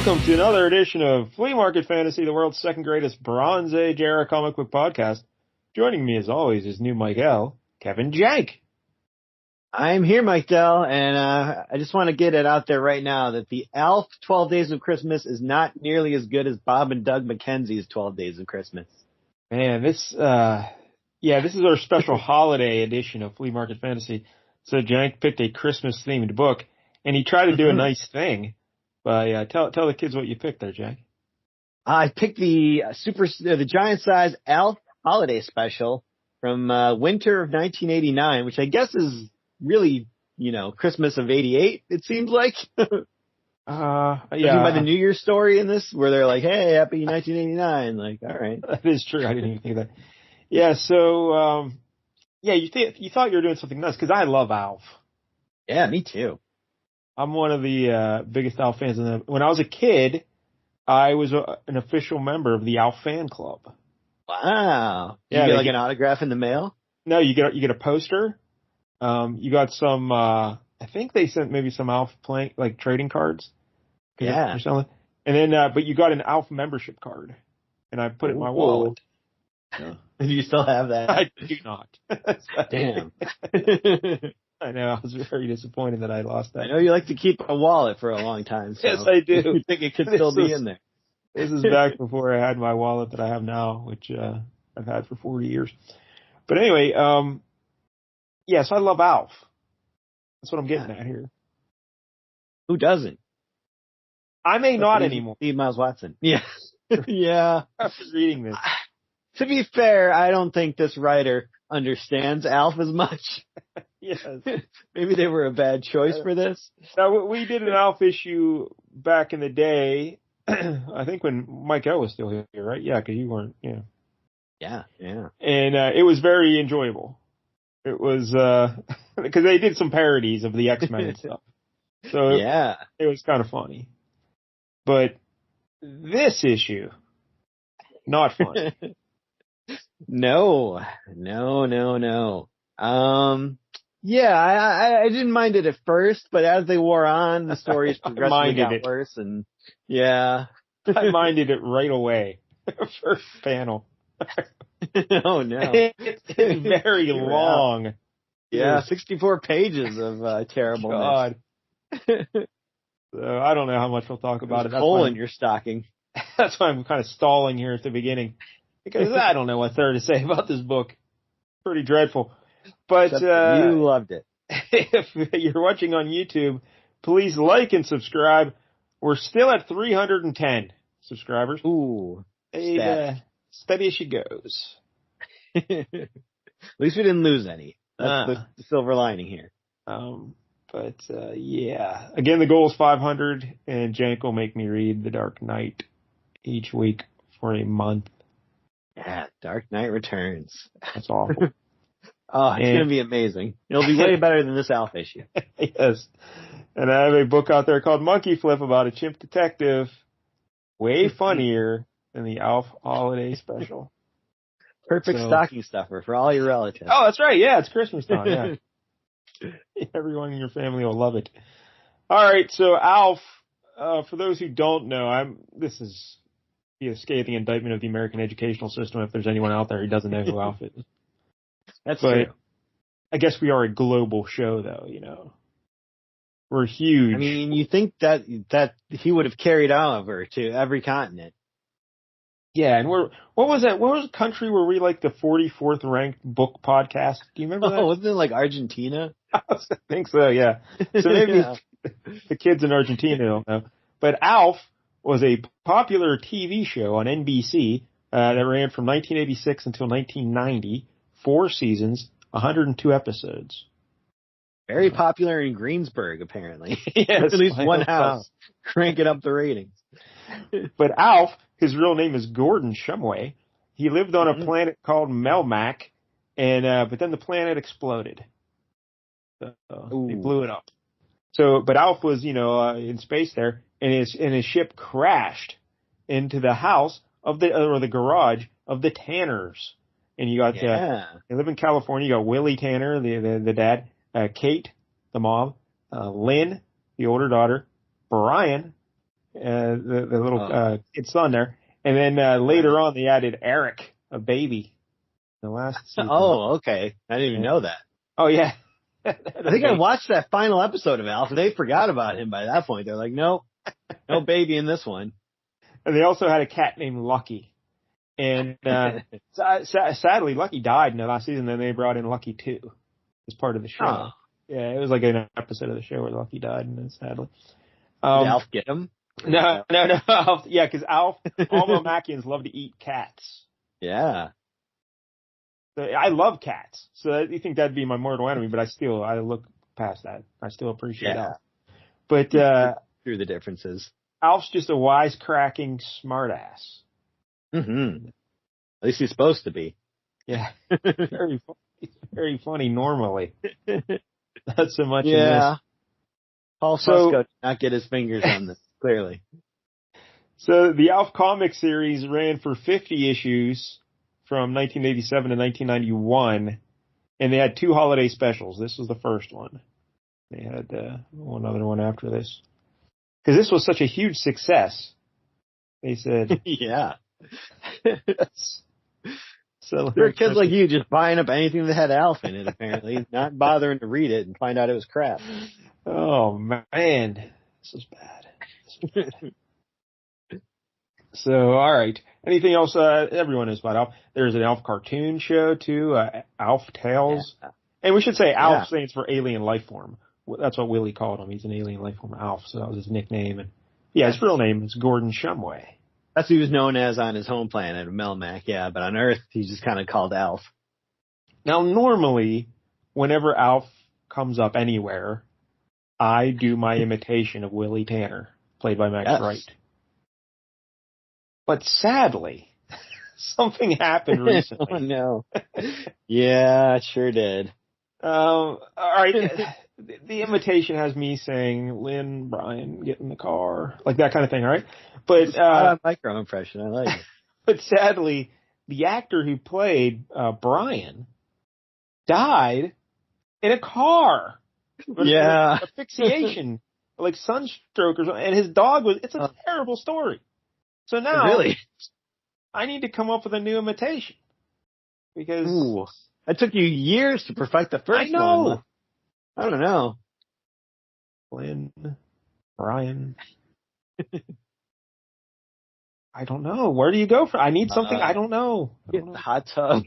welcome to another edition of Flea Market Fantasy, the world's second greatest Bronze Age era comic book podcast. Joining me, as always, is new Mike L, Kevin Jank. I'm here, Mike Dell, and I just want to get it out there right now that the ALF 12 Days of Christmas is not nearly as good as Bob and Doug McKenzie's 12 Days of Christmas. Man, this is our special holiday edition of Flea Market Fantasy. So Jank picked a Christmas-themed book, and he tried to do a nice thing. But tell the kids what you picked there, Jank. I picked the giant size ALF holiday special from winter of 1989, which I guess is really, Christmas of 88, it seems like. Yeah. By the New Year's story in this, where they're like, hey, happy 1989. Like, all right. That is true. I didn't even think of that. Yeah, so, you thought you were doing something nice, because I love ALF. Yeah, me too. I'm one of the biggest ALF fans. When I was a kid, I was an official member of the ALF fan club. Wow. You get an autograph in the mail? No, you get a poster. You got some, I think they sent maybe some ALF trading cards. Yeah. Or something. And then, but you got an ALF membership card. And I put it in my wallet. Yeah. Do you still have that? I do not. Damn. I know. I was very disappointed that I lost that. I know you like to keep a wallet for a long time. So yes, I do. You think it could still be in there? This is back before I had my wallet that I have now, which I've had for 40 years. But anyway, so I love ALF. That's what I'm getting at here. Who doesn't? I may not anymore. Steve Miles Watson. Yeah. Yeah. After reading this. To be fair, I don't think this writer understands ALF as much. Yes. Maybe they were a bad choice for this. Now, we did an ALF issue back in the day, I think when Mike L was still here, right? Yeah, because you weren't, Yeah. And it was very enjoyable. It was, because they did some parodies of the X-Men and stuff. So it was kind of funny. But this issue, not funny. No. I didn't mind it at first, but as they wore on, the stories progressively got worse, and I minded it right away. First panel. Oh no. It's very long. Yeah, 64 pages of terribleness. God. So I don't know how much we'll talk about it. That's hole in your stocking. That's why I'm kind of stalling here at the beginning, because I don't know what there to say about this book. Pretty dreadful. But you loved it. If you're watching on YouTube, please like and subscribe. We're still at 310 subscribers. Ooh. Steady as she goes. At least we didn't lose any. That's the silver lining here. Again, the goal is 500, and Jank will make me read The Dark Knight each week for a month. Yeah, Dark Knight Returns. That's awful. Oh, it's going to be amazing. It'll be way better than this ALF issue. Yes. And I have a book out there called Monkey Flip about a chimp detective. Way funnier than the ALF holiday special. Perfect stocking stuffer for all your relatives. Oh, that's right. Yeah, it's Christmas time. Yeah. Everyone in your family will love it. All right. So ALF, for those who don't know, this is a scathing indictment of the American educational system if there's anyone out there who doesn't know who ALF is. That's true. I guess we are a global show, though, We're huge. I mean, you think that he would have carried over to every continent. Yeah, and what was that? What was the country where we the 44th ranked book podcast? Do you remember that? Oh, wasn't it like Argentina? I think so, yeah. So maybe the kids in Argentina don't know. But ALF was a popular TV show on NBC that ran from 1986 until 1990, 4 seasons, 102 episodes. Very popular in Greensburg, apparently. Yes, at least one house cranking up the ratings. But ALF, his real name is Gordon Shumway. He lived on a planet called Melmac, and but then the planet exploded. So they blew it up. So, but ALF was, in space there, and his ship crashed into the house of the garage of the Tanners. And you got, they live in California. You got Willie Tanner, the dad, Kate, the mom, Lynn, the older daughter, Brian, the little kid's son there. And then later on, they added Eric, a baby, the last season. Oh, okay. I didn't even know that. Oh, yeah. I think I watched that final episode of Alf. They forgot about him by that point. They're like, nope, no baby in this one. And they also had a cat named Lucky. And sadly, Lucky died in the last season. Then they brought in Lucky 2 as part of the show. Oh. Yeah, it was like an episode of the show where Lucky died, and then sadly. Did Alf get him? No. Alf, yeah, because all Melmacians love to eat cats. Yeah. So I love cats, so I think that'd be my mortal enemy. But I look past that. I still appreciate Alf. But through the differences, Alf's just a wisecracking smartass. Mm-hmm. At least he's supposed to be. Yeah, very funny normally. Not so much. Yeah. In this. Paul Fusco did not get his fingers on this, clearly. So the Alf comic series ran for 50 issues from 1987 to 1991, and they had 2 holiday specials. This was the first one. They had one other one after this. Because this was such a huge success, they said. Yeah. So there were kids like you just buying up anything that had Alf in it, apparently, not bothering to read it and find out it was crap. Oh, man. This is bad. So, all right. Anything else everyone knows about Alf? There's an Alf cartoon show, too, Alf Tales. Yeah. And we should say Alf stands for alien life form. That's what Willie called him. He's an alien life form, Alf, so that was his nickname. And yeah, his real name is Gordon Shumway. That's what he was known as on his home planet, Melmac, yeah. But on Earth, he's just kind of called Alf. Now, normally, whenever Alf comes up anywhere, I do my imitation of Willie Tanner, played by Max Wright. But sadly, something happened recently. Oh, no. Yeah, it sure did. All right. The imitation has me saying, Lynn, Brian, get in the car. Like that kind of thing, all right? But a micro impression. I like it. But sadly, the actor who played Brian died in a car. Yeah. Asphyxiation, like sunstroke or something. And his dog it's a terrible story. So now really? I need to come up with a new imitation. Because it took you years to perfect the first one. I know. I don't know. Lynn, Brian. I don't know. Where do you go for? I need something. I don't know. Get in the hot tub.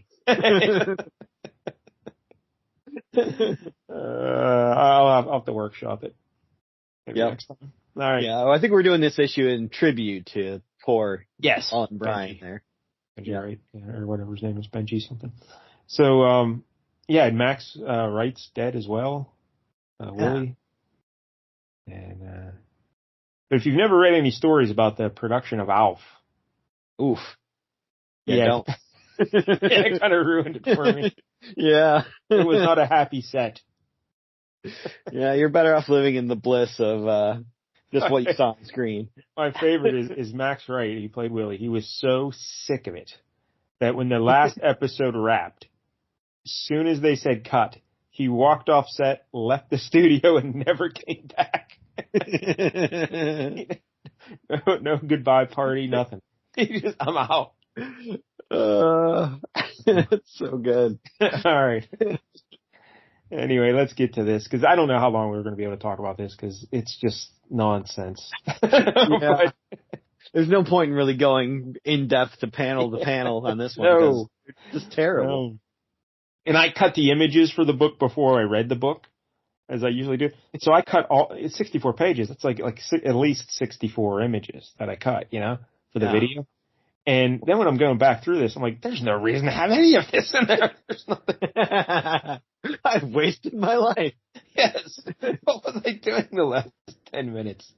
I'll have to workship it. Maybe next time. All right. Yeah, well, I think we're doing this issue in tribute to poor Paul and Brian there. Benji, right? Yeah, or whatever his name is, Benji something. So, and Max Wright's dead as well. Willie. And but if you've never read any stories about the production of Alf, oof. Yeah, don't. It kind of ruined it for me. Yeah. It was not a happy set. Yeah, you're better off living in the bliss of just what you saw on screen. My favorite is Max Wright. He played Willie. He was so sick of it that when the last episode wrapped, as soon as they said cut, he walked off set, left the studio, and never came back. No goodbye party, nothing. He just, I'm out. It's so good. All right. Anyway, let's get to this, because I don't know how long we're going to be able to talk about this, because it's just nonsense. Yeah. There's no point in really going in depth to panel on this one. No. It's just terrible. No. And I cut the images for the book before I read the book, as I usually do. So I cut it's 64 pages. It's like at least 64 images that I cut, for the video. And then when I'm going back through this, I'm like, there's no reason to have any of this in there. There's nothing. I've wasted my life. Yes. What was I doing the last 10 minutes?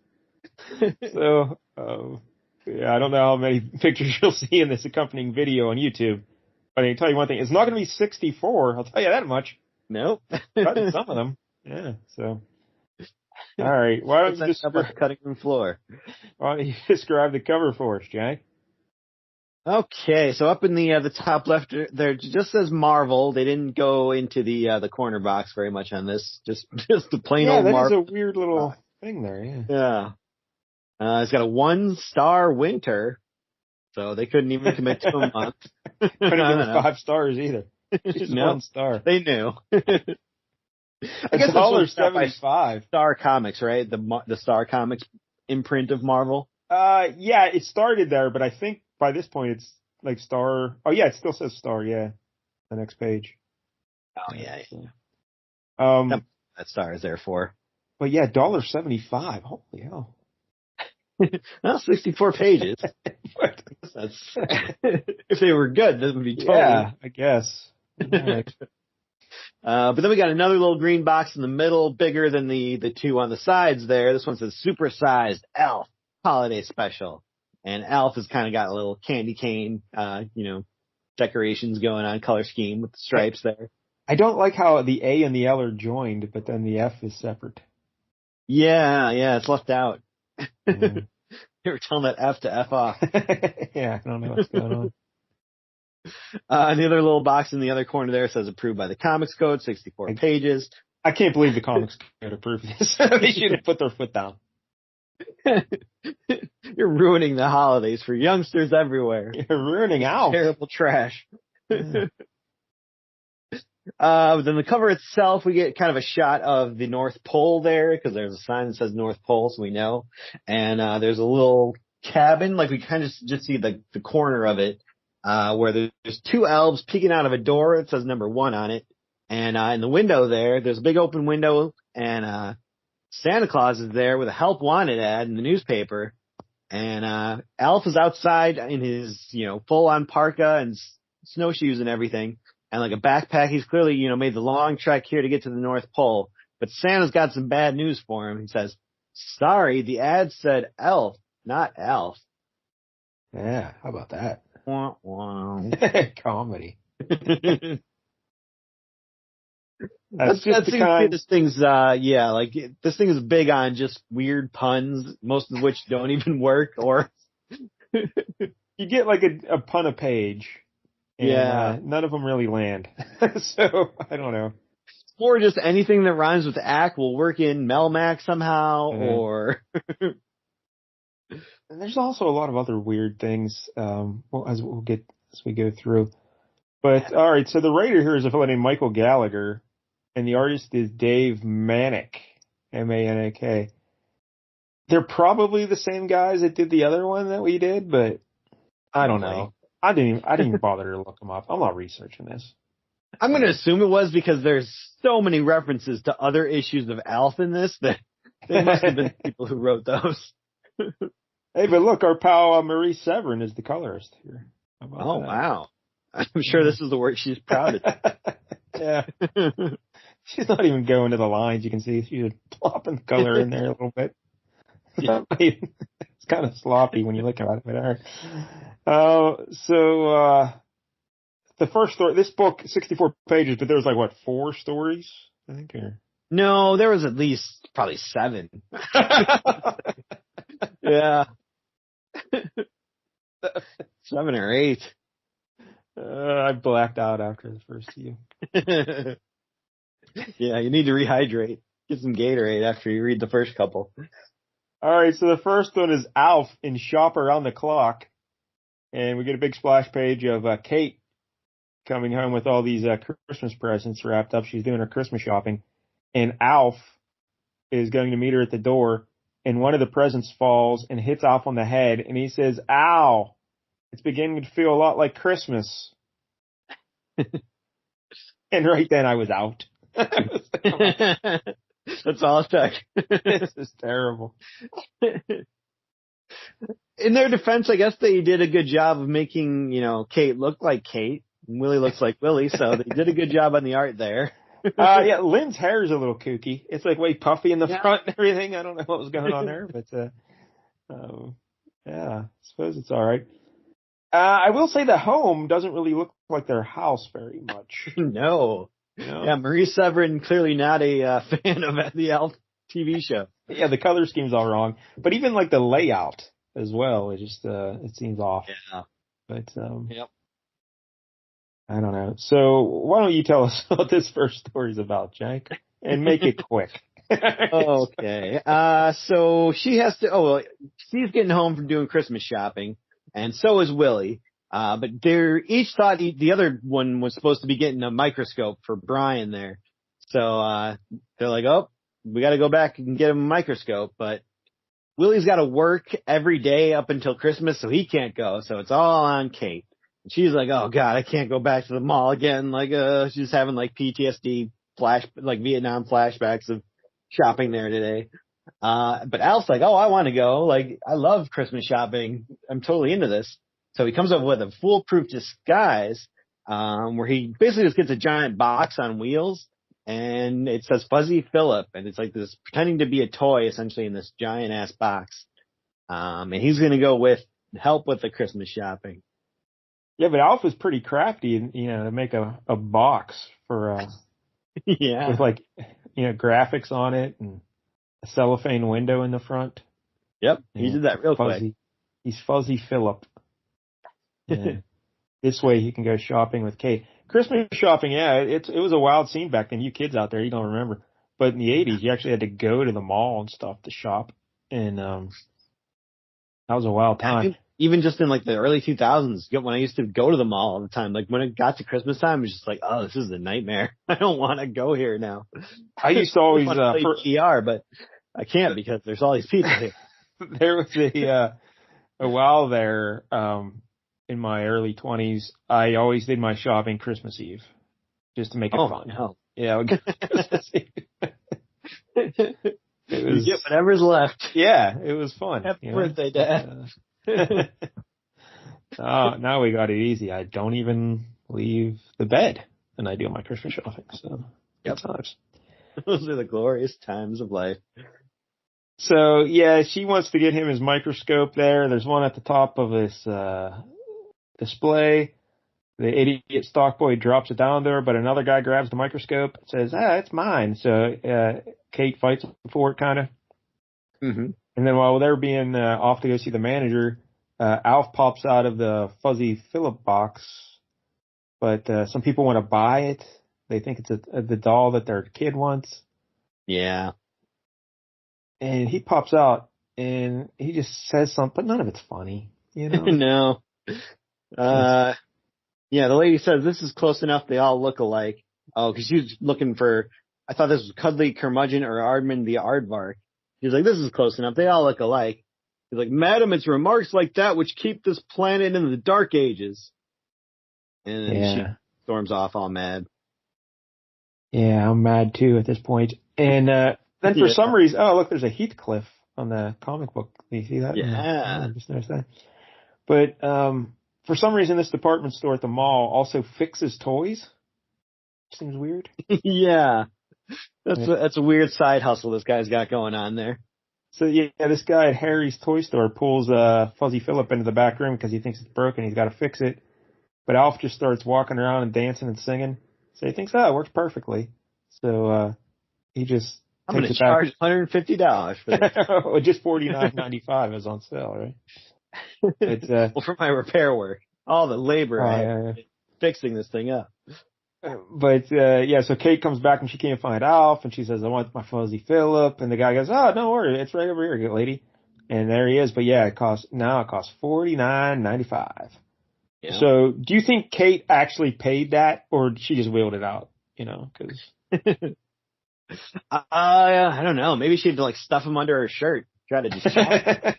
So, I don't know how many pictures you'll see in this accompanying video on YouTube. But I can tell you one thing, it's not going to be 64, I'll tell you that much. Nope. Cut some of them. Yeah, so. All right. Why don't you just about the cutting room floor? Why don't you describe the cover for us, Jack? Okay, so up in the top left, there just says Marvel. They didn't go into the corner box very much on this. Just the plain old Marvel. Yeah, that is a weird little thing there, yeah. Yeah. It's got a 1-star winter, so they couldn't even commit to a month. Couldn't give it 5 stars either. Just No, 1 star. They knew. I guess $1.75. Star Comics, right? The Star Comics imprint of Marvel. Yeah, it started there, but I think by this point it's like Star. Oh yeah, it still says Star. Yeah, the next page. Oh yeah. That Star is there for. But yeah, $1.75. Holy hell. Well, 64 pages. That's if they were good, that would be totally. Yeah, I guess. Right. But then we got another little green box in the middle, bigger than the two on the sides there. This one says supersized ALF holiday special. And ALF has kind of got a little candy cane, decorations going on, color scheme with the stripes there. I don't like how the A and the L are joined, but then the F is separate. Yeah, it's left out. Mm. They were telling that F to F off. Yeah, I don't know what's going on. And the other little box in the other corner there says approved by the Comics Code, 64 pages. I can't believe the Comics Code approved this. They should have put their foot down. You're ruining the holidays for youngsters everywhere. You're ruining ALF. Terrible trash. Then the cover itself, we get kind of a shot of the North Pole there, because there's a sign that says North Pole, so we know. And there's a little cabin, like we kind of just see the corner of it, where there's 2 elves peeking out of a door. It says number 1 on it. And in the window there's a big open window, and Santa Claus is there with a help wanted ad in the newspaper. And Elf is outside in his, full-on parka and snowshoes and everything. And like a backpack, he's clearly, made the long trek here to get to the North Pole. But Santa's got some bad news for him. He says, sorry, the ad said elf, not elf. Yeah, how about that? Wah, wah. Comedy. This thing's, this thing is big on just weird puns, most of which don't even work, or. You get like a pun a page. And, none of them really land. So, I don't know. Or just anything that rhymes with ack will work in Melmac somehow, or... And there's also a lot of other weird things, as we go through. But, alright, so the writer here is a fellow named Michael Gallagher, and the artist is Dave Manek, M-A-N-A-K. They're probably the same guys that did the other one that we did, but I don't know. I didn't even bother to look them up. I'm not researching this. I'm going to assume it was because there's so many references to other issues of ALF in this that they must have been people who wrote those. Hey, but look, our pal Marie Severin is the colorist here. Oh, that? Wow. I'm sure this is the work she's proud of. Yeah. She's not even going to the lines. You can see she's plopping the color in there a little bit. Yeah. It's kind of sloppy when you look at it, but all right. The first story, this book, 64 pages, but there was 4 stories, I think? Or? No, there was at least probably 7. Yeah. 7 or 8. I blacked out after the first few. Yeah, you need to rehydrate. Get some Gatorade after you read the first couple. All right, so the first one is Alf in Shop Around the Clock. And we get a big splash page of Kate coming home with all these Christmas presents wrapped up. She's doing her Christmas shopping. And Alf is going to meet her at the door. And one of the presents falls and hits Alf on the head. And he says, ow, it's beginning to feel a lot like Christmas. And right then I was out. That's all it took. This is terrible. In their defense, I guess they did a good job of making, Kate look like Kate. And Willie looks like Willie, so they did a good job on the art there. Yeah, Lynn's hair is a little kooky. It's way puffy in the front and everything. I don't know what was going on there, but yeah, I suppose it's all right. I will say the home doesn't really look like their house very much. No. Yeah, Marie Severin, clearly not a fan of the ALF TV show. Yeah, the color scheme's all wrong. But even the layout as well, it just, it seems off. Yeah. But, yep. I don't know. So why don't you tell us what this first story is about, Jake? And make it quick. Okay. So she has to, Steve's getting home from doing Christmas shopping, and so is Willie. But they're each thought the other one was supposed to be getting a microscope for Brian there. So, they're like, oh, we got to go back and get him a microscope. But Willie's got to work every day up until Christmas, so he can't go. So it's all on Kate. And she's like, oh God, I can't go back to the mall again. Like, she's having like PTSD Vietnam flashbacks of shopping there today. But Al's like, oh, I want to go. Like, I love Christmas shopping. I'm totally into this. So he comes up with a foolproof disguise, where he basically just gets a giant box on wheels, and it says Fuzzy Phillip, and it's like this pretending to be a toy essentially in this giant ass box. And he's going to go with help with the Christmas shopping. Yeah, but Alf was pretty crafty, to make a box for, yeah, with like, graphics on it and a cellophane window in the front. Yep, he did that real quick. He's Fuzzy Phillip. Yeah. This way he can go shopping with Kate. Christmas shopping, yeah, it was a wild scene back then. You kids out there, you don't remember. But in the 80s, you actually had to go to the mall and stuff to shop. And that was a wild time. Even just in like the early 2000s, when I used to go to the mall all the time, like when it got to Christmas time, it was just like, oh, this is a nightmare. I don't want to go here now. I used to always play GR, but I can't because there's all these people here. There was a while there, in my early 20s, I always did my shopping Christmas Eve, just to make it fun. No. Yeah, Christmas Eve. It was, you get whatever's left. Yeah, it was fun. Happy birthday, Dad. Now we got it easy. I don't even leave the bed when I do my Christmas shopping. So, yep. Good times. Those are the glorious times of life. So, yeah, she wants to get him his microscope there. There's one at the top of his display. The idiot stock boy drops it down there, but another guy grabs the microscope and says, it's mine. So Kate fights for it, kind of. Mm-hmm. And then while they're being off to go see the manager, Alf pops out of the Fuzzy Phillip box, but some people want to buy it. They think it's the doll that their kid wants. Yeah. And he pops out, and he just says something, but none of it's funny, No. Yeah, the lady says, this is close enough, they all look alike. Oh, because she's looking for, I thought this was Cuddly Curmudgeon or Aardman the Aardvark. He's like, this is close enough, they all look alike. He's like, madam, it's remarks like that which keep this planet in the dark ages. And then she storms off all mad. Yeah, I'm mad too at this point. And then for some reason, look, there's a Heathcliff on the comic book. Do you see that? Yeah. I just noticed that. But for some reason, this department store at the mall also fixes toys. Seems weird. Yeah. That's a weird side hustle this guy's got going on there. So, yeah, this guy at Harry's toy store pulls Fuzzy Phillip into the back room because he thinks it's broken. He's got to fix it. But Alf just starts walking around and dancing and singing. So he thinks, it works perfectly. So he just I'm going to charge $150 for this. Well, just $49.95 is on sale, right? But, well, for my repair work, all the labor fixing this thing up. But, so Kate comes back and she can't find Alf, and she says, I want my Fuzzy Phillip, and the guy goes, don't worry, it's right over here, good lady. And there he is, but it costs $49.95. Yeah. So, do you think Kate actually paid that, or she just wheeled it out, cause... I don't know, maybe she had to, stuff him under her shirt, try to distract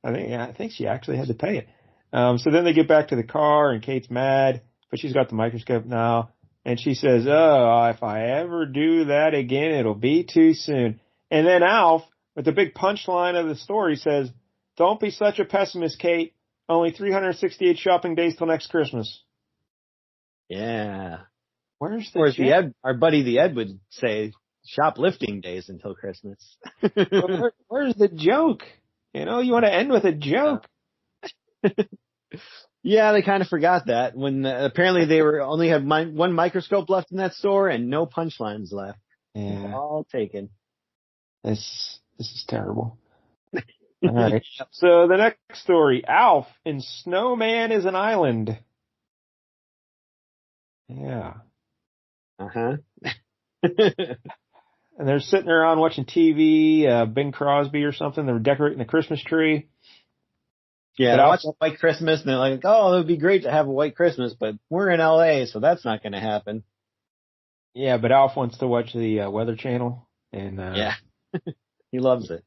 I think she actually had to pay it. So then they get back to the car, and Kate's mad, but she's got the microscope now, and she says, if I ever do that again, it'll be too soon. And then Alf, with the big punchline of the story, says, don't be such a pessimist, Kate. Only 368 shopping days till next Christmas. Yeah. Where's the Whereas our buddy the Ed would say, shoplifting days until Christmas. Where's the joke? You want to end with a joke. Yeah, they kind of forgot that when apparently they only had one microscope left in that store and no punchlines left. Yeah. All taken. This is terrible. All right. So the next story, Alf in Snowman is an Island. Yeah. Uh-huh. and they're sitting around watching TV, Bing Crosby or something. They're decorating the Christmas tree. Yeah, they watch White Christmas, and they're like, oh, it would be great to have a White Christmas, but we're in LA, so that's not going to happen. Yeah, but Alf wants to watch the Weather Channel, and yeah, he loves it.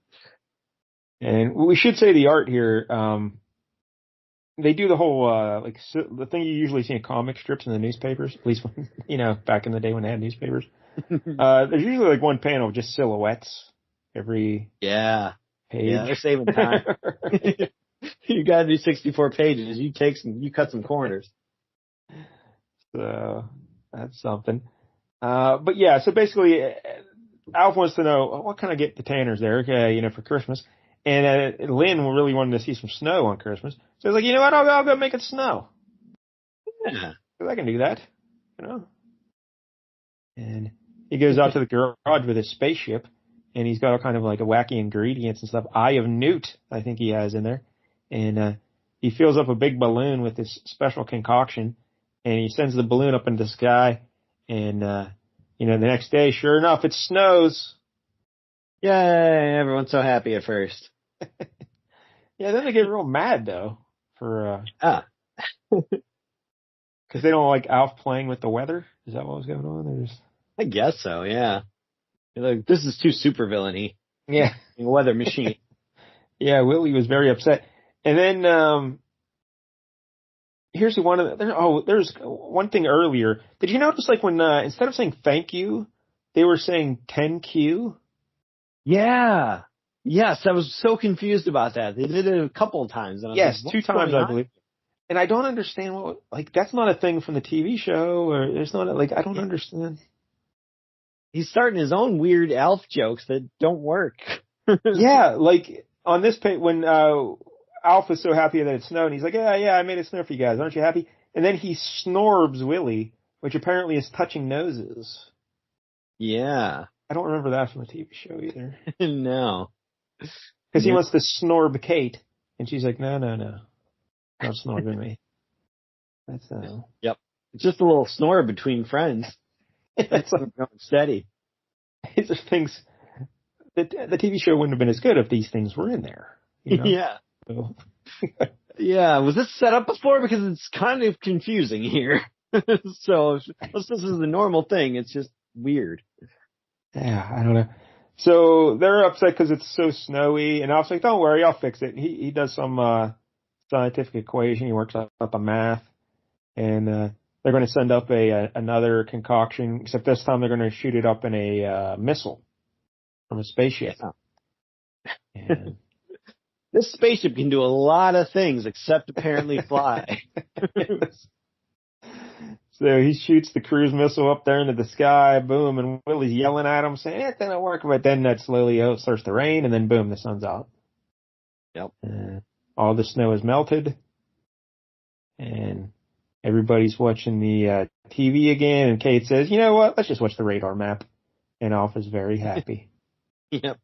And we should say the art here. They do the whole the thing you usually see in comic strips in the newspapers, at least when, back in the day when they had newspapers. There's usually like one panel of just silhouettes every page. Yeah, they're saving time. You got to do 64 pages. You cut some corners. So that's something. But yeah, so basically, Alf wants to know what can I get the Tanners there, for Christmas. And Lynn really wanted to see some snow on Christmas. So he's like, you know what? I'll go make it snow. Yeah. I can do that, And he goes out to the garage with his spaceship, and he's got all kind of like wacky ingredients and stuff. Eye of Newt, I think he has in there. And he fills up a big balloon with this special concoction, and he sends the balloon up into the sky. And, the next day, sure enough, it snows. Yay, everyone's so happy at first. Yeah, then they get real mad, though, for because they don't like Alf playing with the weather. Is that what was going on? I guess so, yeah. They're like, this is too supervillainy. Yeah. Weather machine. Yeah, Willie was very upset. And then here's there's one thing earlier. Did you notice, like, when instead of saying thank you, they were saying 10Q? Yeah. Yes, I was so confused about that. They did it a couple of times. And yes, like, 2 times, I believe. And I don't understand that's not a thing from the TV show, or there's not I don't understand. He's starting his own weird Alf jokes that don't work. Yeah, like on this page, when Alf is so happy that it snowed, and he's like, yeah, I made it snow for you guys. Aren't you happy? And then he snorbs Willie, which apparently is touching noses. Yeah. I don't remember that from the TV show either. No. Because he wants to snorb Kate, and she's like, no. Don't snorbing me. That's Yep. It's just a little snore between friends. It's like steady. These are things the TV show wouldn't have been as good if these things were in there. Yeah. So. Yeah. Was this set up before? Because it's kind of confusing here. So unless this is the normal thing, it's just weird. Yeah, I don't know. So they're upset because it's so snowy, and I was like, don't worry, I'll fix it. He does some scientific equation. He works out the math, and they're going to send up another concoction, except this time they're going to shoot it up in a missile from a spaceship. Yeah. And this spaceship can do a lot of things except apparently fly. Yes. So he shoots the cruise missile up there into the sky, boom, and Willie's yelling at him, saying, it didn't work, but then that slowly starts to rain, and then boom, the sun's out. Yep. All the snow is melted, and everybody's watching the TV again, and Kate says, you know what, let's just watch the radar map. And Alf is very happy. Yep.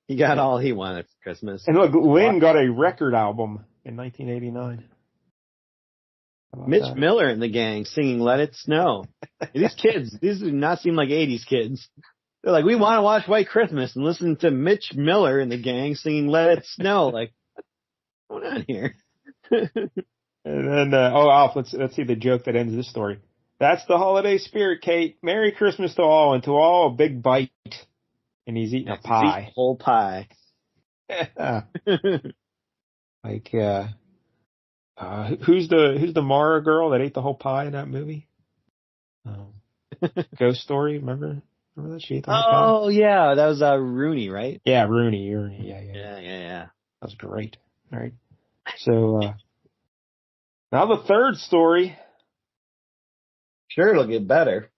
He got all he wanted for Christmas. And look, Lynn got a record album in 1989. Mitch Miller and the gang singing Let It Snow. These do not seem like 80s kids. They're like, we want to watch White Christmas and listen to Mitch Miller and the gang singing Let It Snow. Like, what's going on here? And then, Alf, let's see the joke that ends this story. That's the holiday spirit, Kate. Merry Christmas to all, and to all a big bite. And he's eating a pie. He's eating a whole pie. Like, who's the Mara girl that ate the whole pie in that movie? Ghost Story, remember that? She ate the whole pie? Oh, yeah, that was Rooney, right? Yeah, Rooney, Yeah. That was great. All right. So, now the third story. Sure, it'll get better.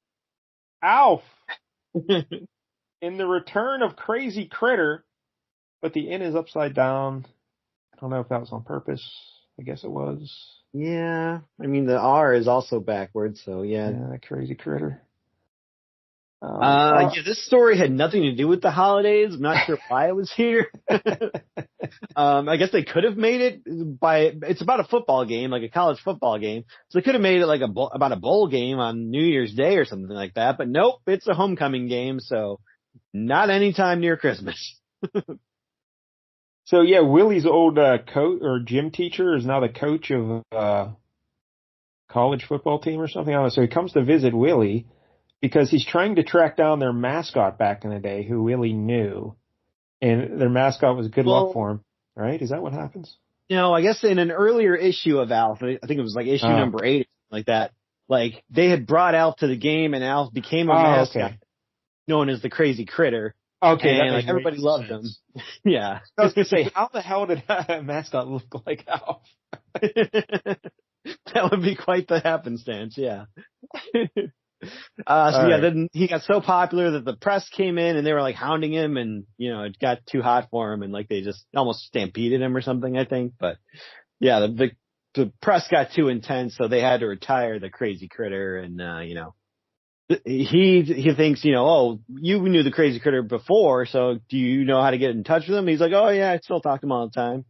Alf. In the return of Crazy Critter, but the N is upside down. I don't know if that was on purpose. I guess it was. Yeah. I mean, the R is also backwards, so yeah. Yeah, Crazy Critter. Yeah, this story had nothing to do with the holidays. I'm not sure why it was here. I guess they could have made it it's about a football game, like a college football game. So they could have made it like about a bowl game on New Year's Day or something like that. But nope, it's a homecoming game. So Not anytime near Christmas. So yeah, Willie's old coach or gym teacher is now the coach of college football team or something. I don't know. So he comes to visit Willie because he's trying to track down their mascot back in the day, who Willie knew, and their mascot was good luck for him. Right? Is that what happens? I guess in an earlier issue of Alf, I think it was like issue number 8, or something like that. Like they had brought Alf to the game, and Alf became a mascot known as the Crazy Critter. Okay, and like everybody loved him. Yeah, I was gonna say, how the hell did a mascot look like Alf? That would be quite the happenstance. Yeah. Then he got so popular that the press came in and they were like hounding him, and it got too hot for him, and like they just almost stampeded him or something, I think. But yeah, the press got too intense, so they had to retire the Crazy Critter, and he thinks, oh, you knew the Crazy Critter before, so do you know how to get in touch with him? He's like, oh yeah, I still talk to him all the time.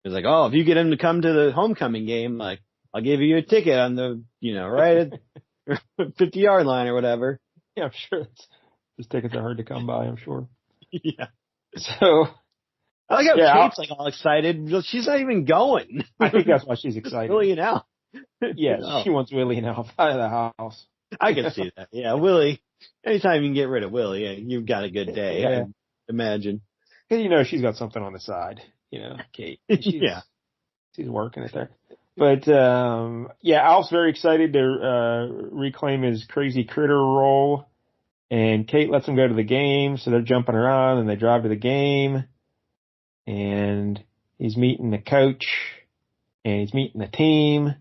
He's like, oh, if you get him to come to the homecoming game, like I'll give you a ticket on the, right at 50-yard line or whatever. Yeah, I'm sure those tickets are hard to come by, I'm sure. Yeah. So I like how Kate's like all excited. She's not even going. I think that's why she's excited. Willie and Al. Yes, she wants Willie and Al out of the house. I can see that. Yeah, Willie. Anytime you can get rid of Willie, you've got a good day. Yeah. I imagine. And she's got something on the side. Kate. She's working it there. But Alf's very excited to reclaim his Crazy Critter role, and Kate lets him go to the game. So they're jumping around and they drive to the game, and he's meeting the coach, and he's meeting the team,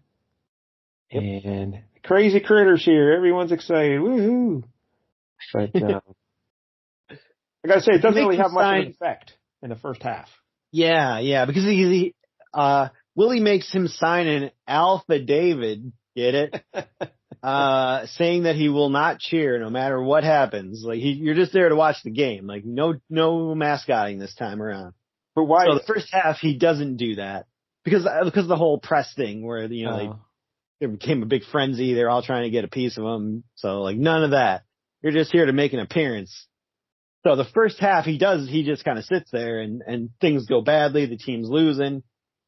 and the Crazy Critter's here. Everyone's excited. Woohoo! But I gotta say, it doesn't really have much of an effect in the first half. Yeah, because Willie makes him sign an affidavit, get it? Saying that he will not cheer no matter what happens. Like you're just there to watch the game. Like no mascotting this time around. But why? So the first half he doesn't do that because the whole press thing where there became a big frenzy. They're all trying to get a piece of him. So like none of that. You're just here to make an appearance. So the first half he just kind of sits there and things go badly. The team's losing.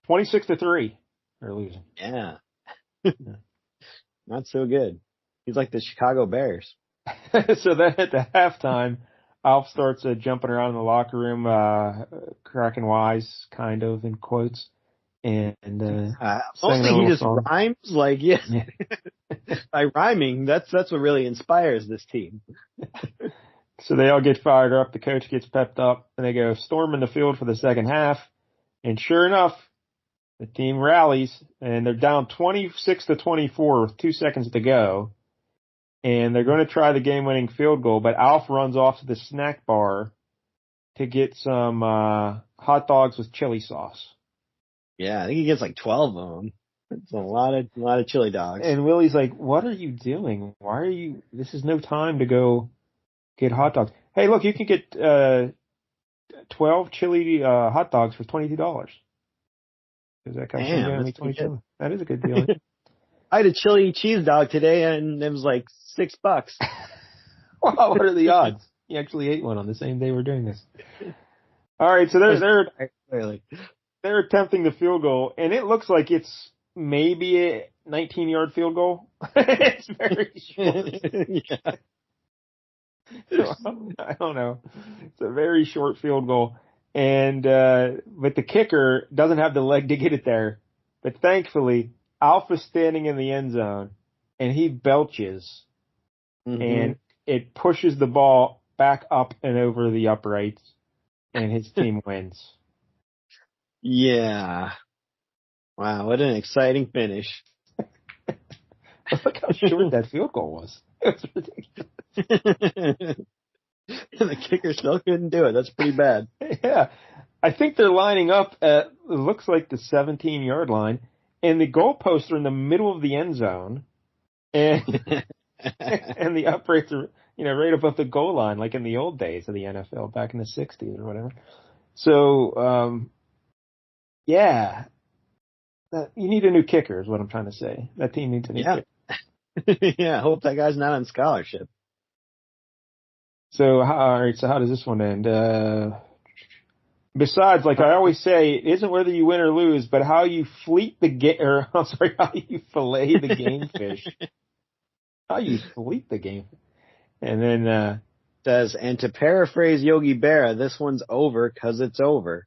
26-3. They're losing. Yeah. Not so good. He's like the Chicago Bears. So then at the halftime, Alf starts jumping around in the locker room, cracking wise, kind of, in quotes. And mostly he just rhymes, like, by rhyming, that's what really inspires this team. So they all get fired up. The coach gets pepped up, and they go storming the field for the second half. And sure enough, the team rallies, and they're down 26-24 with 2 seconds to go. And they're going to try the game-winning field goal, but Alf runs off to the snack bar to get some hot dogs with chili sauce. Yeah, I think he gets like 12 of them. It's a lot of chili dogs. And Willie's like, "What are you doing? Why are you? This is no time to go get hot dogs. Hey, look, you can get 12 chili hot dogs for $22. Does that comes from 22? That is a good deal. I had a chili cheese dog today, and it was like $6. Wow, what are the odds? He actually ate one on the same day we're doing this. All right, so they're attempting the field goal, and it looks like it's maybe a 19-yard field goal. It's very short. I don't know. It's a very short field goal, and but the kicker doesn't have the leg to get it there. But thankfully, Alpha's standing in the end zone, and he belches, and it pushes the ball back up and over the uprights, and his team wins. Yeah. Wow, what an exciting finish. Look how short that field goal was. It was ridiculous. The kicker still couldn't do it. That's pretty bad. Yeah. I think they're lining up at, it looks like the 17-yard line, and the goalposts are in the middle of the end zone, and and the uprights are, right above the goal line, like in the old days of the NFL back in the 60s or whatever. So, yeah. You need a new kicker is what I'm trying to say. That team needs a new kicker. Yeah, I hope that guy's not on scholarship. So, all right. So how does this one end? Besides, like I always say, it isn't whether you win or lose, but how you how you fillet the game fish. How you fleet the game. And then, says, and to paraphrase Yogi Berra, this one's over 'cause it's over.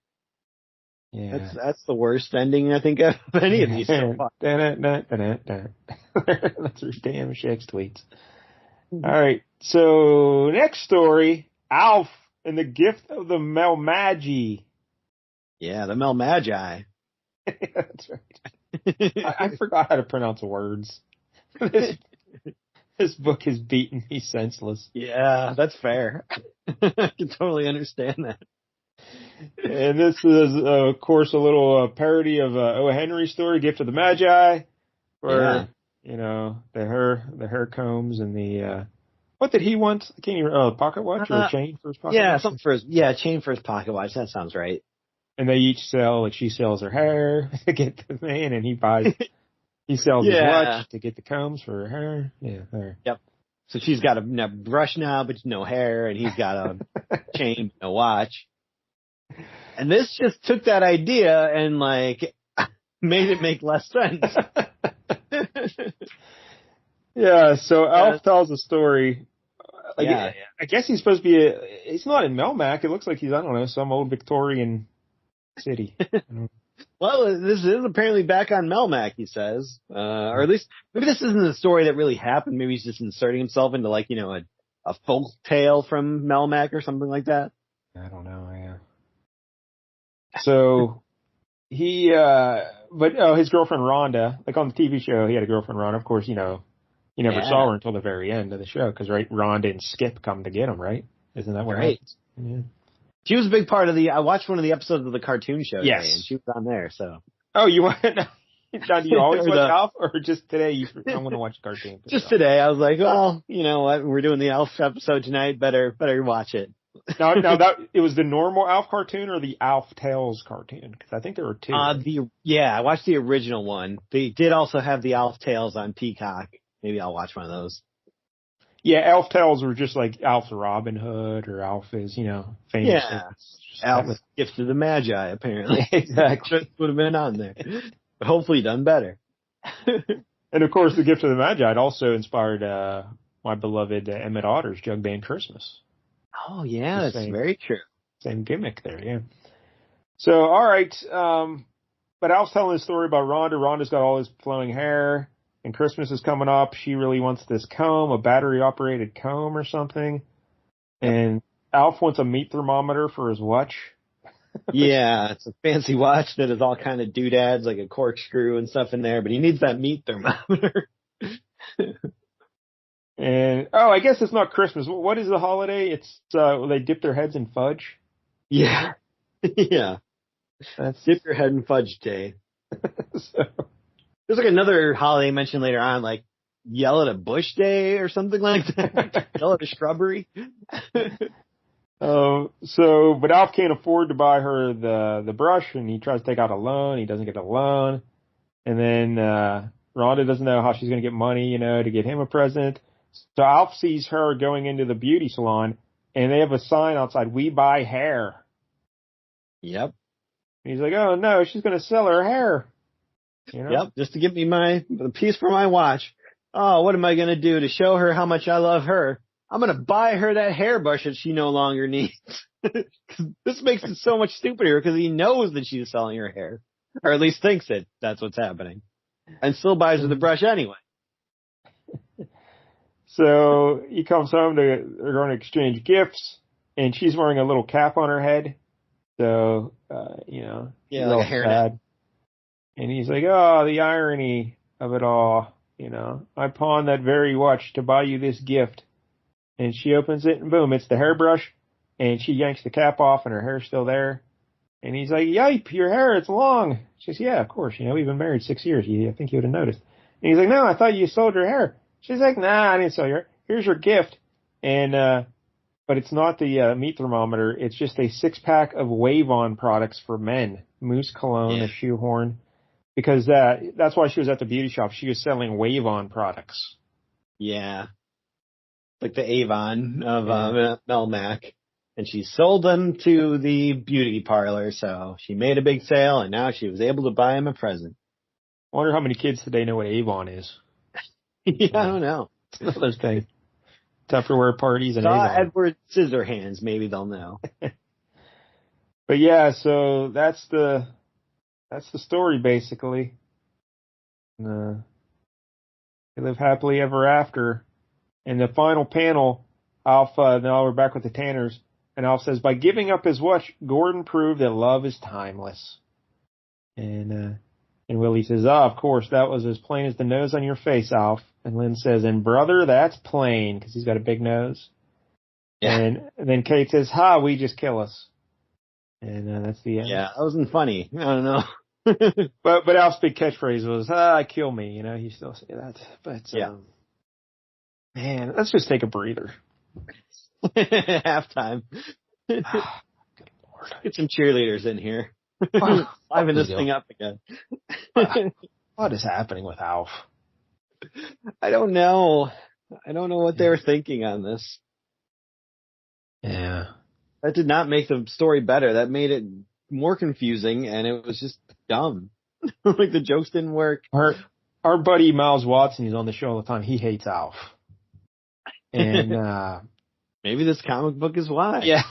yeah. That's the worst ending I think of any of these so far. That's damn Shaq's tweets. All right. So next story, Alf and the gift of the Melmagi. Yeah, the Melmagi. That's right. I forgot how to pronounce words. This book has beaten me senseless. Yeah, that's fair. I can totally understand that. And this is, of course, a little parody of O. Henry's story, Gift of the Magi, where, the hair combs and the, what did he want? I can't even, pocket watch or a chain for his pocket watch? Something chain for his pocket watch. That sounds right. And they each sell, like she sells her hair to get the man, and he sells his watch to get the combs for her hair. Yeah, hair. Yep. So she's got a brush now, but no hair, and he's got a chain, no watch. And this just took that idea and like made it make less sense. Yeah, so Alf tells a story. I guess he's supposed to be he's not in Melmac. It looks like he's, I don't know, some old Victorian city. Well, this is apparently back on Melmac, he says. Or at least, maybe this isn't a story that really happened. Maybe he's just inserting himself into like, a folk tale from Melmac or something like that. I don't know, yeah. So he, his girlfriend Rhonda, like on the TV show, he had a girlfriend Rhonda. Of course, you never saw her until the very end of the show because, right, Rhonda and Skip come to get him, right? Isn't that what happens? Yeah. She was a big part of I watched one of the episodes of the cartoon show today, and she was on there, so. Oh, you want to? Now, do you always watch Alf, or just today I want to watch a cartoon? Just today. I was like, well, you know what? We're doing the Alf episode tonight. Better watch it. Now it was the normal Alf cartoon or the Alf Tales cartoon? Because I think there were two. I watched the original one. They did also have the Alf Tales on Peacock. Maybe I'll watch one of those. Yeah, Alf Tales were just like Alf's Robin Hood or Alf is, famous. Yeah, Alf's Gift of the Magi, apparently. Exactly. Would have been on there. But hopefully done better. And of course, the Gift of the Magi also inspired my beloved Emmett Otter's Jug Band Christmas. Oh, yeah, that's very true. Same gimmick there, yeah. So, all right. But Alf's telling his story about Rhonda. Rhonda's got all his flowing hair. And Christmas is coming up. She really wants this comb, a battery-operated comb or something. And Alf wants a meat thermometer for his watch. Yeah, it's a fancy watch that has all kind of doodads, like a corkscrew and stuff in there. But he needs that meat thermometer. And, I guess it's not Christmas. What is the holiday? It's they dip their heads in fudge? Yeah. Yeah. That's Dip your head in fudge day. There's like another holiday mentioned later on, like yell at a bush day or something like that. Yell at a shrubbery. But Alf can't afford to buy her the brush, and he tries to take out a loan. He doesn't get a loan. And then Rhonda doesn't know how she's going to get money, to get him a present. So Alf sees her going into the beauty salon, and they have a sign outside, "We buy hair." Yep. And he's like, "Oh no, she's going to sell her hair." Yep, just to give me the piece for my watch. Oh, what am I going to do to show her how much I love her? I'm going to buy her that hairbrush that she no longer needs. This makes it so much stupider because he knows that she's selling her hair, or at least thinks that's what's happening, and still buys her the brush anyway. So he comes home they're going to exchange gifts, and she's wearing a little cap on her head. So, like a hairnet. And he's like, "Oh, the irony of it all. I pawned that very watch to buy you this gift." And she opens it, and boom, it's the hairbrush. And she yanks the cap off, and her hair's still there. And he's like, "Yipe, your hair, it's long." She says, "Yeah, of course. We've been married 6 years. I think you would have noticed." And he's like, "No, I thought you sold your hair." She's like, "Nah, I didn't sell your hair. Here's your gift." And but it's not the meat thermometer. It's just a 6-pack of Wave-On products for men. Mousse cologne, a shoehorn. Because that's why she was at the beauty shop. She was selling Wave-On products. Yeah. like the Avon of Melmac. And she sold them to the beauty parlor, so she made a big sale, and now she was able to buy him a present. I wonder how many kids today know what Avon is. Yeah, I don't know. It's another thing. Tupperware parties and Saw Avon. Edward Scissorhands, maybe they'll know. But yeah, so that's the story basically. They live happily ever after. In the final panel, Alf, now we're back with the Tanners, and Alf says, by giving up his watch, Gordon proved that love is timeless. And Willie says, of course, that was as plain as the nose on your face, Alf. And Lynn says, and brother, that's plain, because he's got a big nose. Yeah. And then Kate says, we just kill us. And that's the end. Yeah, that wasn't funny. I don't know. but Alf's big catchphrase was, kill me. He still say that. But, man, let's just take a breather. Halftime. Good Lord. Get some cheerleaders in here. Liven this thing up again. What is happening with Alf? I don't know. I don't know what they were thinking on this. Yeah. That did not make the story better. That made it more confusing, and it was just dumb. Like, the jokes didn't work. Our buddy Miles Watson, he's on the show all the time. He hates Alf. And maybe this comic book is why. Yeah.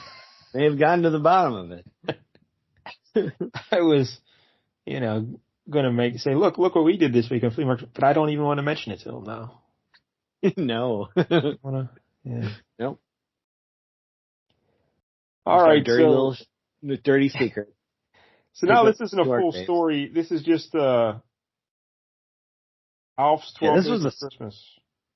They have gotten to the bottom of it. I was, going to say, look what we did this week on Flea Market, but I don't even want to mention it to him now. No. Yeah. Nope. All right, dirty secret. So now this isn't a full story. This is just Alf's 12 days of Christmas.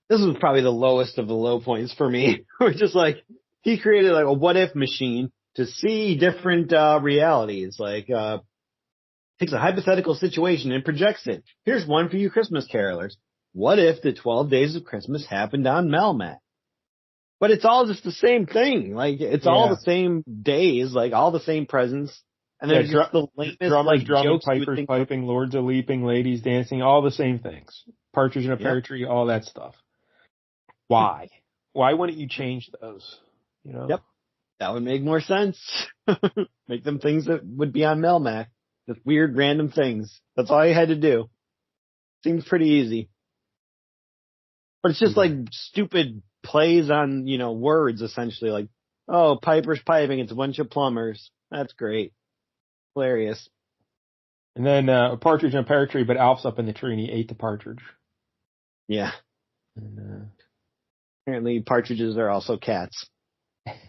This was probably the lowest of the low points for me. We're just like, he created like a what if machine to see different realities. Like, takes a hypothetical situation and projects it. Here's one for you Christmas carolers. What if the 12 days of Christmas happened on Melmac? But it's all just the same thing. Like, it's all the same days, like all the same presents. And there's just the lamest, drummers drumming, pipers piping, lords a leaping, ladies dancing, all the same things. Partridge in a pear tree, all that stuff. Why? Why wouldn't you change those? Yep. That would make more sense. Make them things that would be on Melmac. Just weird, random things. That's all you had to do. Seems pretty easy. But it's just like stupid plays on, words essentially. Like, Piper's piping, it's a bunch of plumbers. That's great. Hilarious. And then a partridge in a pear tree, but Alf's up in the tree and he ate the partridge. Yeah. And, apparently partridges are also cats.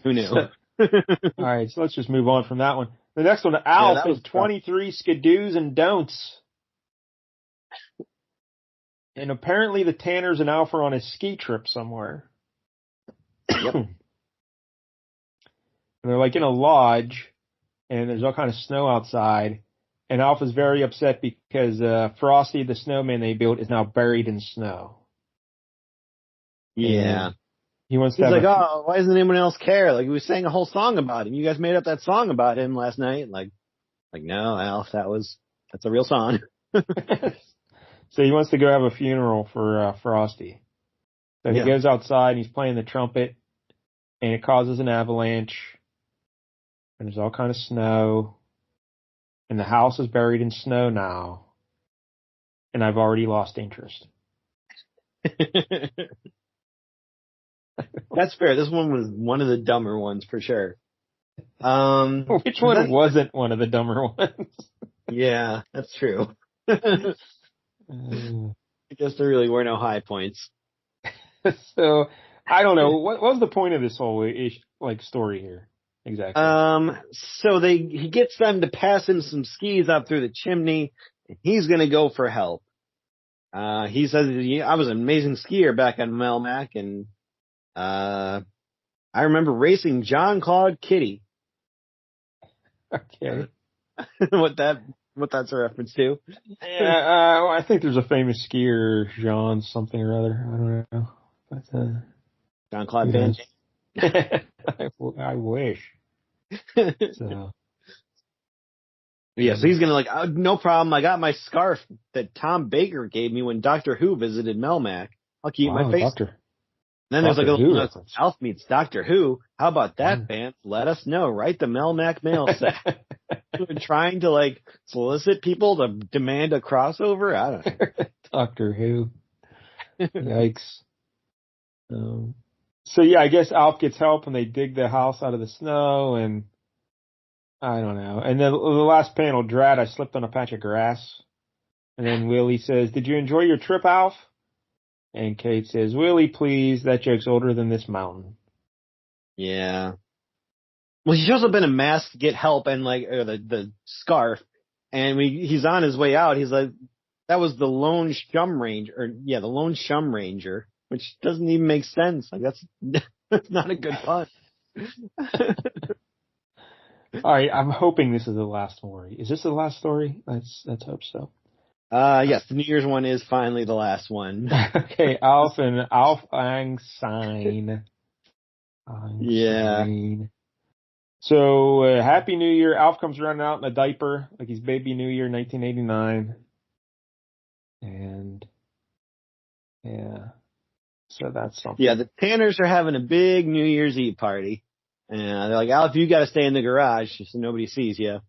Who knew? All right, so let's just move on from that one. The next one, Alf has 23 skidoos and don'ts. And apparently the Tanners and Alf are on a ski trip somewhere. Yep. And they're like in a lodge, and there's all kind of snow outside. And Alf is very upset because Frosty, the snowman they built, is now buried in snow. Yeah. And he wants to He's like, why doesn't anyone else care? Like, we sang a whole song about him. You guys made up that song about him last night. Like no, Alf, that's a real song. So he wants to go have a funeral for Frosty. So he goes outside and he's playing the trumpet, and it causes an avalanche. And there's all kind of snow. And the house is buried in snow now. And I've already lost interest. That's fair. This one was one of the dumber ones for sure. Which one wasn't one of the dumber ones? Yeah, that's true. I guess there really were no high points. So, I don't know. What was the point of this whole story here? Exactly. So he gets them to pass him some skis up through the chimney, and he's going to go for help. He says, I was an amazing skier back on Melmac, and I remember racing Jean-Claude Kitty. Okay. What that's a reference to? Yeah, I think there's a famous skier, Jean something or other. I don't know. But, Jean-Claude Van Damme. I wish. So. Yeah, so he's going to no problem. I got my scarf that Tom Baker gave me when Doctor Who visited Melmac. I'll keep my face. Then there's like a Doctor Who little note, reference. Alf meets Doctor Who. How about that, fans? Let us know. Write the Melmac mail set. Trying to like solicit people to demand a crossover. I don't know. Doctor Who. Yikes. So yeah, I guess Alf gets help and they dig the house out of the snow, and I don't know. And then the last panel, Drat, I slipped on a patch of grass. And then Willie says, "Did you enjoy your trip, Alf?" And Kate says, "Willie, please, that joke's older than this mountain." Yeah. Well, he shows up in a mask to get help and like the scarf, and he's on his way out. He's like, "That was the lone Shum Ranger," the lone Shum Ranger, which doesn't even make sense. Like that's not a good pun. All right, I'm hoping this is the last story. Is this the last story? Let's hope so. Yes, the New Year's one is finally the last one. Okay, Alf and Alf Einstein. Yeah. So, Happy New Year. Alf comes running out in a diaper, like he's Baby New Year 1989. And, yeah. So that's something. Yeah, the Tanners are having a big New Year's Eve party. And they're like, Alf, you gotta stay in the garage so nobody sees you.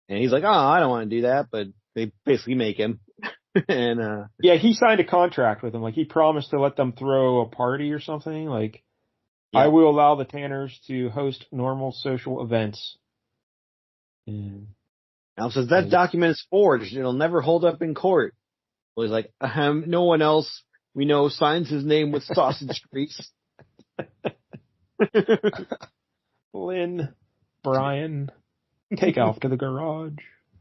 And he's like, oh, I don't want to do that, but they basically make him. And yeah, he signed a contract with them. Like, he promised to let them throw a party or something. Like, yeah. I will allow the Tanners to host normal social events. And Alf says, that document is forged. It'll never hold up in court. Well, he's like, no one else we know signs his name with sausage grease. Lynn, Brian, take Alf to the garage.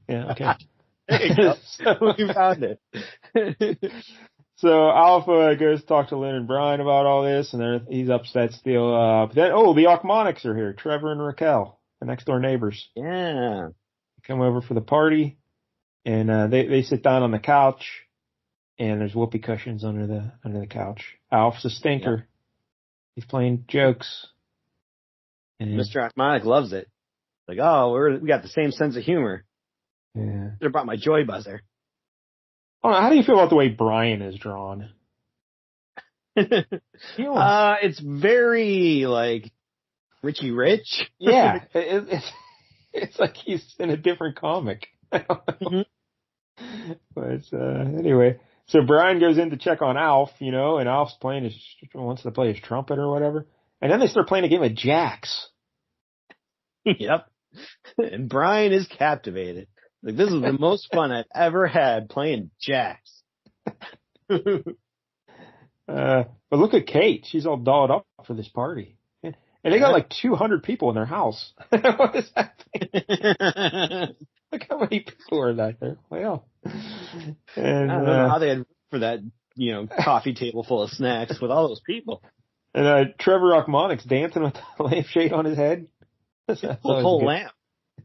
Yeah, okay. There you go. So we found it. So Alf goes to talk to Lynn and Brian about all this, and he's upset still. But then, the Ochmonics are here, Trevor and Raquel, the next door neighbors. Yeah. Come over for the party, and they sit down on the couch, and there's whoopee cushions under the couch. Alf's a stinker. Yep. He's playing jokes. And Mr. Ochmonic loves it. Like, we got the same sense of humor. Yeah. Should have brought my joy buzzer. I don't know, how do you feel about the way Brian is drawn? It's very like Richie Rich. Yeah, it's like he's in a different comic. Mm-hmm. But anyway, so Brian goes in to check on Alf, and Alf's wants to play his trumpet or whatever, and then they start playing a game of jacks. Yep, and Brian is captivated. Like, this is the most fun I've ever had playing jacks. But look at Kate. She's all dolled up for this party. And they got like 200 people in their house. What is happening? Look how many people are there. Well, and, I don't know how they had room for that, coffee table full of snacks with all those people. And Trevor Ochmonic's dancing with the lampshade on his head. The whole lamp.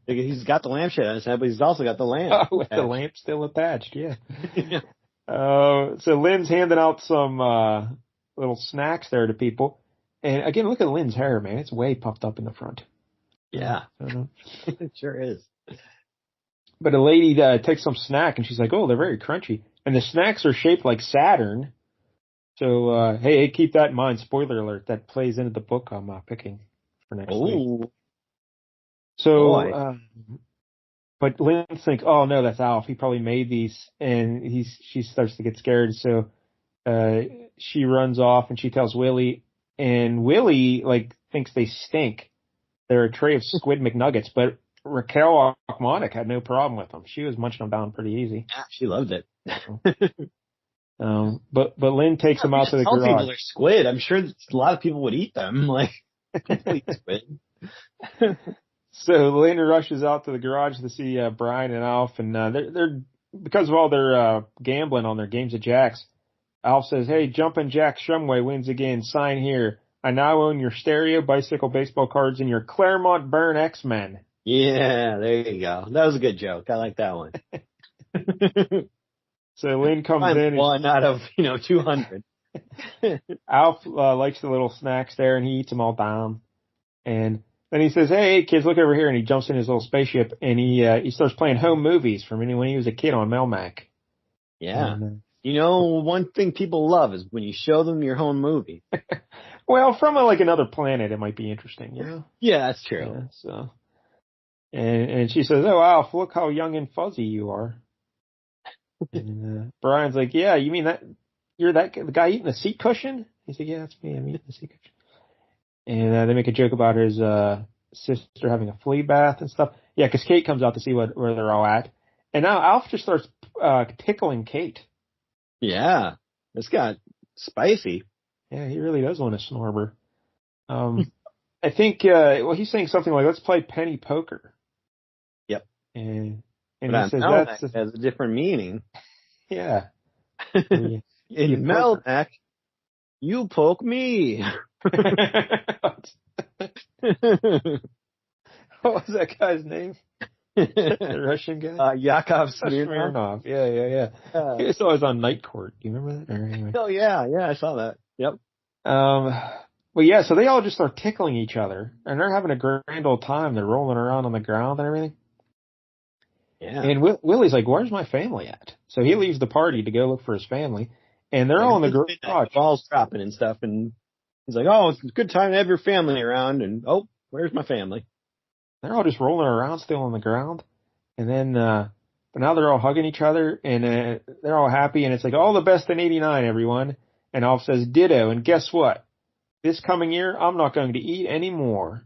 He's got the lampshade on his head, but he's also got the lamp. With the lamp still attached, yeah. So Lynn's handing out some little snacks there to people. And again, look at Lynn's hair, man. It's way puffed up in the front. Yeah. It sure is. But a lady takes some snack, and she's like, oh, they're very crunchy. And the snacks are shaped like Saturn. So, hey, keep that in mind. Spoiler alert, that plays into the book I'm picking for next week. So, but Lynn thinks, oh no, that's Alf. He probably made these, and she starts to get scared. So, she runs off and she tells Willie, and Willie thinks they stink. They're a tray of Squid McNuggets, but Raquel Ochmonic had no problem with them. She was munching them down pretty easy. Yeah, she loved it. But Lynn takes them out to the garage. People are squid. I'm sure a lot of people would eat them. Complete squid. So Lynn rushes out to the garage to see Brian and Alf, and they're because of all their gambling on their games of jacks. Alf says, "Hey, Jumpin' Jack Shumway wins again. Sign here. I now own your stereo, bicycle, baseball cards, and your Claremont Burn X-Men." Yeah, there you go. That was a good joke. I like that one. So Lynn comes in. One out of 200. Alf likes the little snacks there, and he eats them all down. And then he says, hey, kids, look over here. And he jumps in his little spaceship, and he starts playing home movies from when he was a kid on Melmac. Yeah. And, You know, one thing people love is when you show them your home movie. Well, from another planet, it might be interesting, you know? Yeah, that's true. Yeah, so. And she says, "Oh, Alf, look how young and fuzzy you are." And Brian's like, "Yeah, you mean that you're the guy eating the seat cushion?" He's like, "Yeah, that's me. I'm eating the seat cushion." And they make a joke about his sister having a flea bath and stuff. Yeah, because Kate comes out to see where they're all at, and now Alf just starts tickling Kate. Yeah, this got spicy. Yeah, he really does want to snore her. I think he's saying something like, "Let's play penny poker." Yep. And But he says Melmac that's has a different meaning. yeah. In Melmac, you poke me. What was that guy's name? The Russian guy? Yakov Smirnoff. Smirnoff. Yeah. He was always on Night Court. Do you remember that? Or anyway. Oh yeah, I saw that. Yep. But yeah, so they all just start tickling each other, and they're having a grand old time. They're rolling around on the ground and everything. Yeah. And Willie's like, "Where's my family at?" So he leaves the party to go look for his family, and they're all in the garage. Balls dropping and stuff, and he's like, "Oh, it's a good time to have your family around." And oh, where's my family? They're all just rolling around still on the ground. And then, but now they're all hugging each other and they're all happy. And it's like, all the best in 89, everyone. And Alf says, ditto. And guess what? This coming year, I'm not going to eat any more.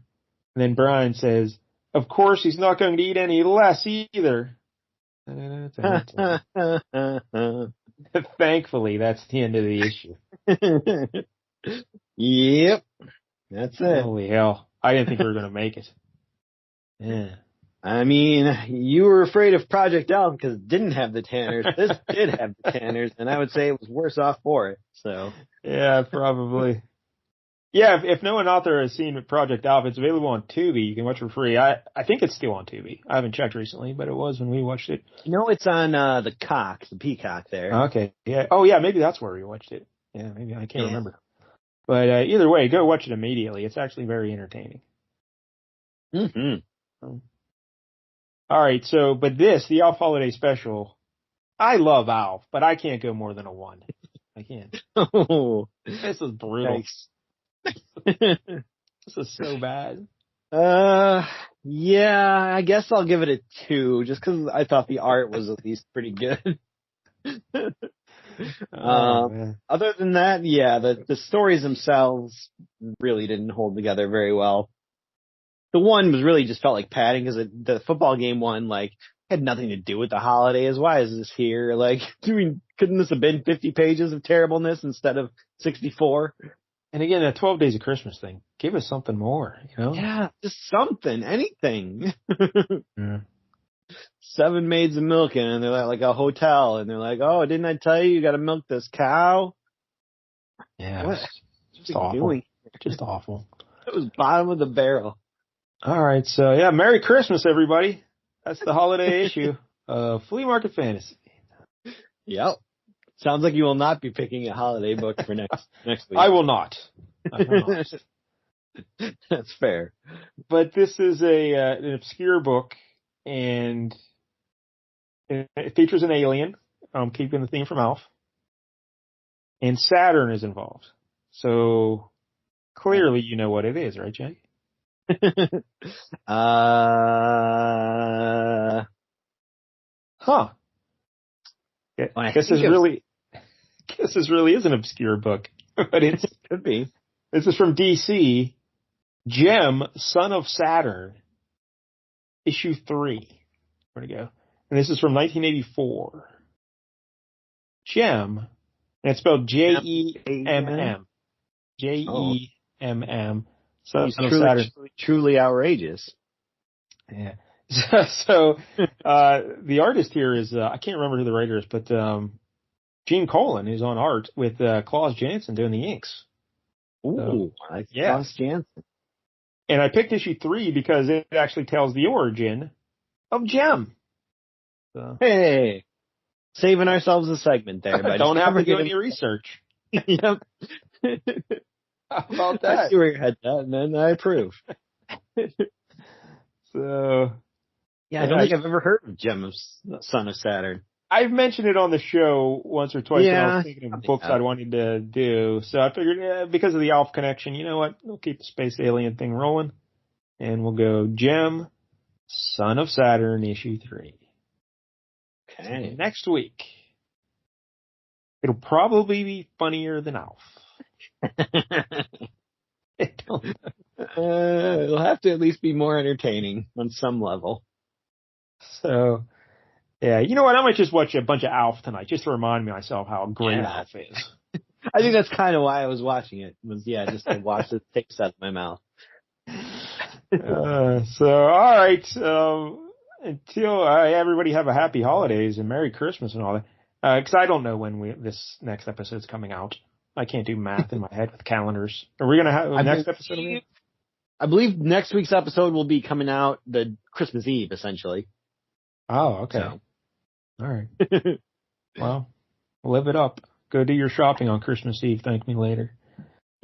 And then Brian says, of course, he's not going to eat any less either. Thankfully, that's the end of the issue. Yep. That's it. Holy hell. I didn't think we were going to make it. Yeah. I mean, you were afraid of Project ALF because it didn't have the Tanners. This did have the Tanners, and I would say it was worse off for it. So. Yeah, probably. Yeah, if no one out there has seen Project ALF, it's available on Tubi. You can watch it for free. I think it's still on Tubi. I haven't checked recently, but it was when we watched it. You know, it's on the Peacock there. Okay. Yeah. Oh, yeah. Maybe that's where we watched it. Yeah. Maybe I can't remember. But either way, go watch it immediately. It's actually very entertaining. Mm-hmm. All right. So, but the Alf Holiday Special, I love Alf, but I can't go more than a 1. I can't. Oh, this is brutal. Nice. This is so bad. Yeah, I guess I'll give it a 2, just because I thought the art was at least pretty good. Other than that, yeah, the stories themselves really didn't hold together very well. The one was really just felt like padding because the football game one, like, had nothing to do with the holidays. Why is this here? Like, couldn't this have been 50 pages of terribleness instead of 64? And again, that 12 Days of Christmas thing, give us something more, you know? Yeah, just something, anything. Yeah. 7 maids of milking, and they're like a hotel, and they're like, "Oh, didn't I tell you got to milk this cow?" Yeah, what? Just awful. Doing? Just awful. It was bottom of the barrel. All right, so yeah, Merry Christmas, everybody. That's the holiday issue of Flea Market Fantasy. Yep. Sounds like you will not be picking a holiday book for next week. I will not. That's fair. But this is an obscure book, and it features an alien, keeping the theme from Alf, and Saturn is involved. So clearly you know what it is, right, Jake? Huh. I guess this really is an obscure book, but it could be. This is from DC. Gem, Son of Saturn, issue 3. Where'd it go? And this is from 1984. Gem, and it's spelled Jemm. Jemm. Son of Saturn. Truly outrageous. Yeah. So the artist here is I can't remember who the writer is, but Gene Colan is on art with Klaus Janson doing the inks. Ooh, I like Klaus Janson. And I picked issue 3 because it actually tells the origin of Gem. So. Hey, saving ourselves a segment there. But don't have to do any research. Yep. How about that? I see where your head's at, and then I approve. So. Yeah, I don't think I've ever heard of Gem, Son of Saturn. I've mentioned it on the show once or twice when I was thinking of books I wanted to do. So I figured, because of the ALF connection, you know what? We'll keep the space alien thing rolling. And we'll go Gem, Son of Saturn, issue 3. Okay. So next week, it'll probably be funnier than ALF. It'll have to at least be more entertaining on some level. So, yeah, you know what? I might just watch a bunch of ALF tonight, just to remind myself how great ALF is. I think that's kind of why I was watching it. Just to watch the taste out of my mouth. So, all right. Until everybody have a happy holidays and Merry Christmas and all that. Because I don't know when this next episode's coming out. I can't do math in my head with calendars. Are we going to have a next episode? I believe next week's episode will be coming out the Christmas Eve, essentially. Oh, okay. So. All right. Well, live it up. Go do your shopping on Christmas Eve. Thank me later.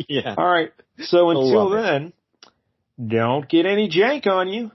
Yeah. All right. So until then, don't get any jank on you.